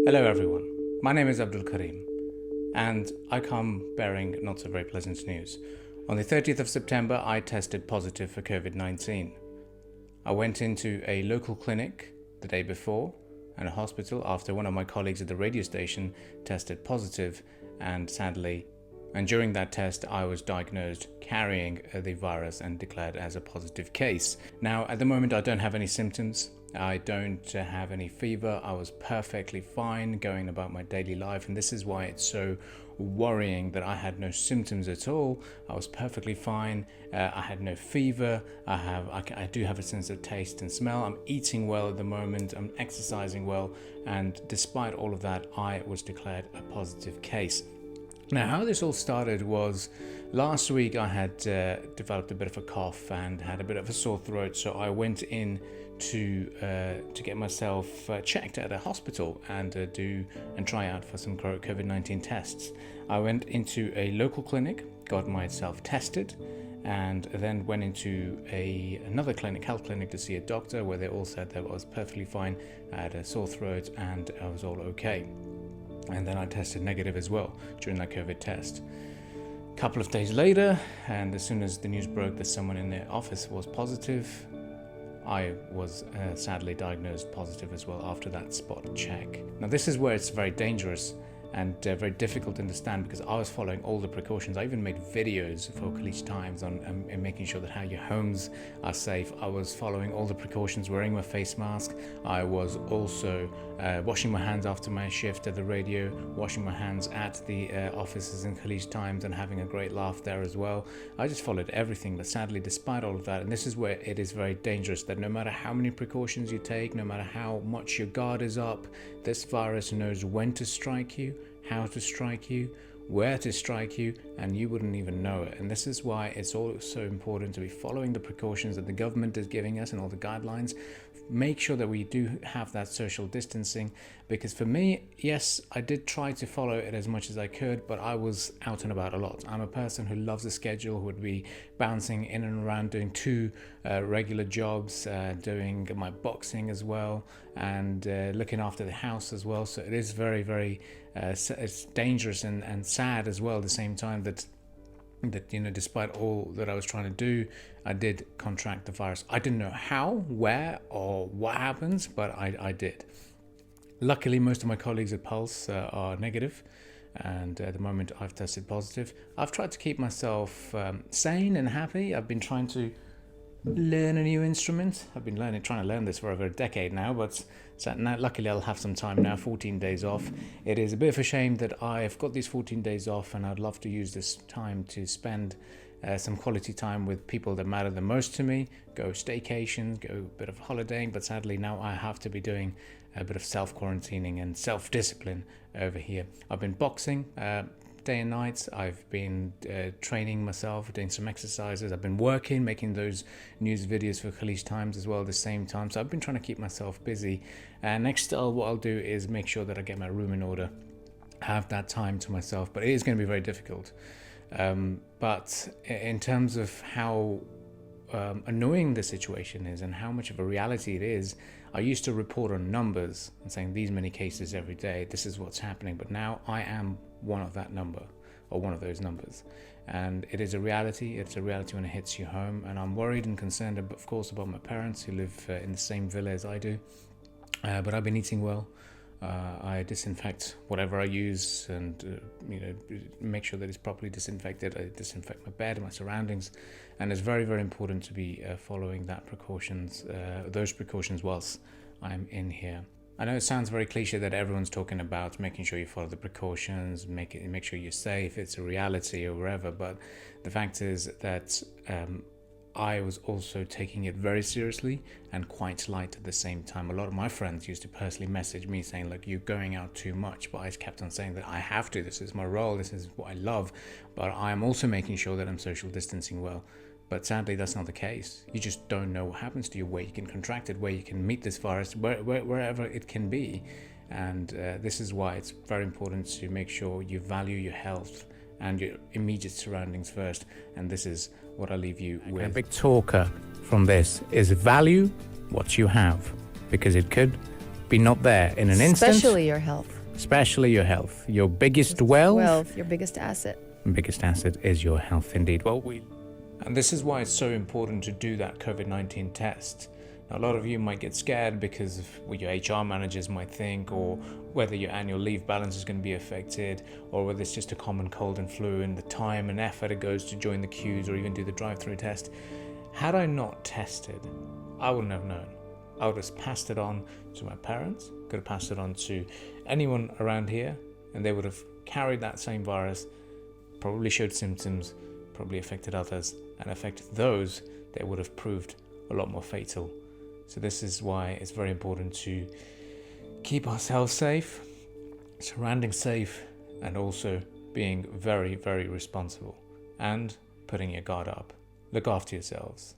Hello everyone, my name is Abdul Karim and I come bearing not so very pleasant news. On the 30th of September I tested positive for Covid-19. I went into a local clinic the day before and a hospital after one of my colleagues at the radio station tested positive, and during that test I was diagnosed carrying the virus and declared as a positive case. Now at the moment I don't have any symptoms. I don't have any fever. I was perfectly fine going about my daily life, and this is why it's so worrying that I had no symptoms at all. I was perfectly fine. I had no fever. I do have a sense of taste and smell. I'm eating well at the moment. I'm exercising well, and despite all of that, I was declared a positive case. Now, how this all started was last week I had developed a bit of a cough and had a bit of a sore throat, so I went in to get myself checked at a hospital and try out for some COVID-19 tests. I went into a local clinic, got myself tested, and then went into another health clinic to see a doctor, where they all said that I was perfectly fine. I had a sore throat and I was all okay. And then I tested negative as well during that COVID test. A couple of days later, and as soon as the news broke that someone in the office was positive, I was sadly diagnosed positive as well after that spot check. Now this is where it's very dangerous and very difficult to understand, because I was following all the precautions. I even made videos for Khaleej Times on making sure that how your homes are safe. I was following all the precautions, wearing my face mask. I was also washing my hands after my shift at the radio, washing my hands at the offices in Khaleej Times, and having a great laugh there as well. I just followed everything, but sadly, despite all of that, and this is where it is very dangerous, that no matter how many precautions you take, no matter how much your guard is up, this virus knows when to strike you, how to strike you, where to strike you, and you wouldn't even know it. And this is why it's also important to be following the precautions that the government is giving us and all the guidelines. Make sure that we do have that social distancing, because for me, yes, I did try to follow it as much as I could, but I was out and about a lot. I'm a person who loves a schedule, who would be bouncing in and around, doing two regular jobs, doing my boxing as well, and looking after the house as well. So it is very, very it's dangerous and sad as well at the same time that despite all that I was trying to do, I did contract the virus. I didn't know how, where, or what happens, but I did. Luckily, most of my colleagues at Pulse are negative, and at the moment I've tested positive. I've tried to keep myself sane and happy. I've been trying to learn a new instrument. I've been trying to learn this for over a decade now, but now, luckily I'll have some time now, 14 days off. It is a bit of a shame that I've got these 14 days off, and I'd love to use this time to spend some quality time with people that matter the most to me, go staycations, go a bit of holidaying, but sadly now I have to be doing a bit of self-quarantining and self-discipline over here. I've been boxing day and night. I've been training myself, doing some exercises. I've been working, making those news videos for Khaleej Times as well at the same time. So I've been trying to keep myself busy. And next, what I'll do is make sure that I get my room in order, have that time to myself. But it is going to be very difficult. But in terms of how annoying the situation is and how much of a reality it is, I used to report on numbers and saying these many cases every day, this is what's happening, but now I am one of that number, or one of those numbers, and it is a reality. It's a reality when it hits you home, and I'm worried and concerned, of course, about my parents who live in the same villa as I do, but I've been eating well. I disinfect whatever I use, and make sure that it's properly disinfected. I disinfect my bed, my surroundings, and it's very, very important to be following those precautions whilst I'm in here. I know it sounds very cliche that everyone's talking about making sure you follow the precautions, make sure you're safe. It's a reality or wherever, but the fact is that I was also taking it very seriously and quite light at the same time. A lot of my friends used to personally message me saying, look, you're going out too much, but I kept on saying that I have to, this is my role, this is what I love, but I'm also making sure that I'm social distancing well. But sadly, that's not the case. You just don't know what happens to you, where you can contract it, where you can meet this virus, wherever it can be. And this is why it's very important to make sure you value your health and your immediate surroundings first. And this is what I leave you with. A big talker from this is value what you have, because it could be not there in an instant. Especially your health. Especially your health. Your biggest wealth. Your biggest asset. Biggest asset is your health indeed. And this is why it's so important to do that COVID-19 test. Now, a lot of you might get scared because of what your HR managers might think, or whether your annual leave balance is going to be affected, or whether it's just a common cold and flu and the time and effort it goes to join the queues or even do the drive-through test. Had I not tested, I wouldn't have known. I would have passed it on to my parents, could have passed it on to anyone around here, and they would have carried that same virus, probably showed symptoms, probably affected others, and affected those that would have proved a lot more fatal. So this is why it's very important to keep ourselves safe, surroundings safe, and also being very, very responsible and putting your guard up. Look after yourselves.